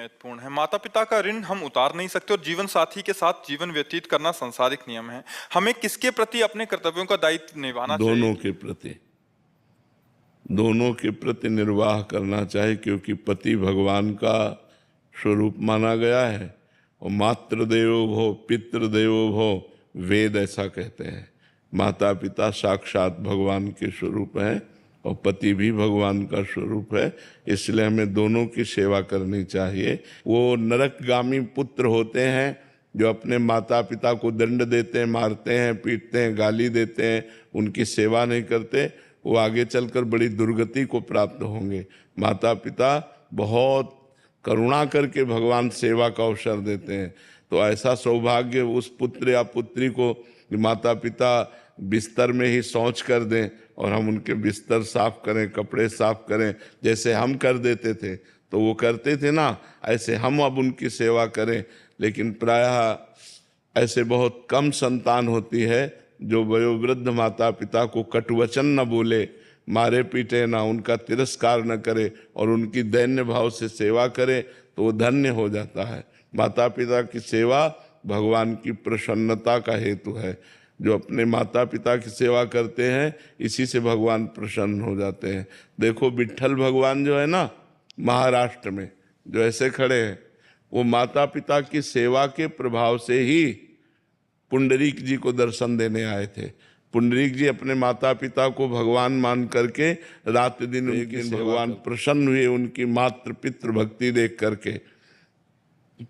महत्वपूर्ण है। माता पिता का ऋण हम उतार नहीं सकते और जीवन साथी के साथ जीवन व्यतीत करना सांसारिक नियम है। हमें किसके प्रति अपने कर्तव्यों का दायित्व निभाना चाहिए? दोनों के प्रति निर्वाह करना चाहिए, क्योंकि पति भगवान का स्वरूप माना गया है। और मातृदेवो भव पितृदेवो भव, वेद ऐसा कहते हैं। माता पिता साक्षात भगवान के स्वरूप हैं और पति भी भगवान का स्वरूप है, इसलिए हमें दोनों की सेवा करनी चाहिए। वो नरकगामी पुत्र होते हैं जो अपने माता पिता को दंड देते हैं, मारते हैं, पीटते हैं, गाली देते हैं, उनकी सेवा नहीं करते, वो आगे चलकर बड़ी दुर्गति को प्राप्त होंगे। माता पिता बहुत करुणा करके भगवान सेवा का अवसर देते हैं। तो ऐसा सौभाग्य उस पुत्र या पुत्री को माता पिता बिस्तर में ही शौच कर दें और हम उनके बिस्तर साफ करें, कपड़े साफ करें, जैसे हम कर देते थे तो वो करते थे ना, ऐसे हम अब उनकी सेवा करें। लेकिन प्रायः ऐसे बहुत कम संतान होती है जो वयोवृद्ध माता पिता को कटुवचन न बोले, मारे पीटे ना, उनका तिरस्कार न करे और उनकी दैन्य भाव से सेवा करे, तो वो धन्य हो जाता है। माता पिता की सेवा भगवान की प्रसन्नता का हेतु है। जो अपने माता पिता की सेवा करते हैं, इसी से भगवान प्रसन्न हो जाते हैं। देखो विट्ठल भगवान जो है ना, महाराष्ट्र में जो ऐसे खड़े हैं, वो माता पिता की सेवा के प्रभाव से ही पुंडरीक जी को दर्शन देने आए थे। पुंडरीक जी अपने माता पिता को भगवान मान करके रात दिन उनकी भगवान प्रसन्न हुए उनकी मातृ पितृ भक्ति देख करके।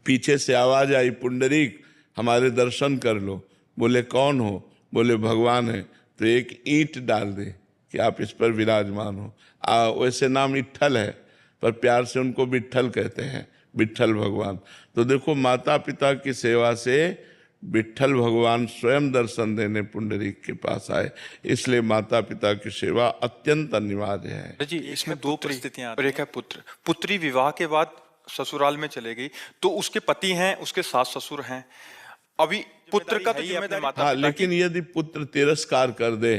पीछे से आवाज आई, पुंडरीक हमारे दर्शन कर लो। बोले कौन हो? बोले भगवान है। तो एक ईंट डाल दे कि आप इस पर विराजमान हो। वैसे नाम विट्ठल है पर प्यार से उनको विट्ठल कहते हैं, विट्ठल भगवान। तो देखो माता पिता की सेवा से विट्ठल भगवान स्वयं दर्शन देने पुंडरीक के पास आए। इसलिए माता पिता की सेवा अत्यंत अनिवार्य है जी। इसमें दो परिस्थितियां, एक है पुत्र, पुत्री विवाह के बाद ससुराल में चले गई तो उसके पति हैं, उसके सास ससुर हैं, अभी पुत्र का तो जिम्मेदारी माता पिता की। लेकिन यदि पुत्र तिरस्कार कर दे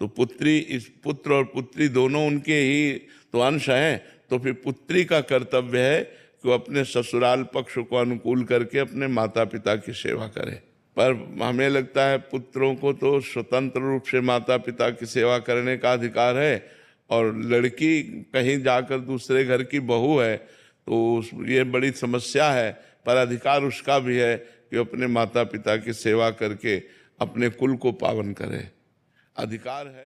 तो पुत्र और पुत्री दोनों उनके ही तो अंश हैं, तो फिर पुत्री का कर्तव्य है कि वो अपने ससुराल पक्ष को अनुकूल करके अपने माता पिता की सेवा करे। पर हमें लगता है पुत्रों को तो स्वतंत्र रूप से माता पिता की सेवा करने का अधिकार है, और लड़की कहीं जाकर दूसरे घर की बहू है तो ये बड़ी समस्या है। पर अधिकार उसका भी है कि अपने माता पिता की सेवा करके अपने कुल को पावन करे, अधिकार है।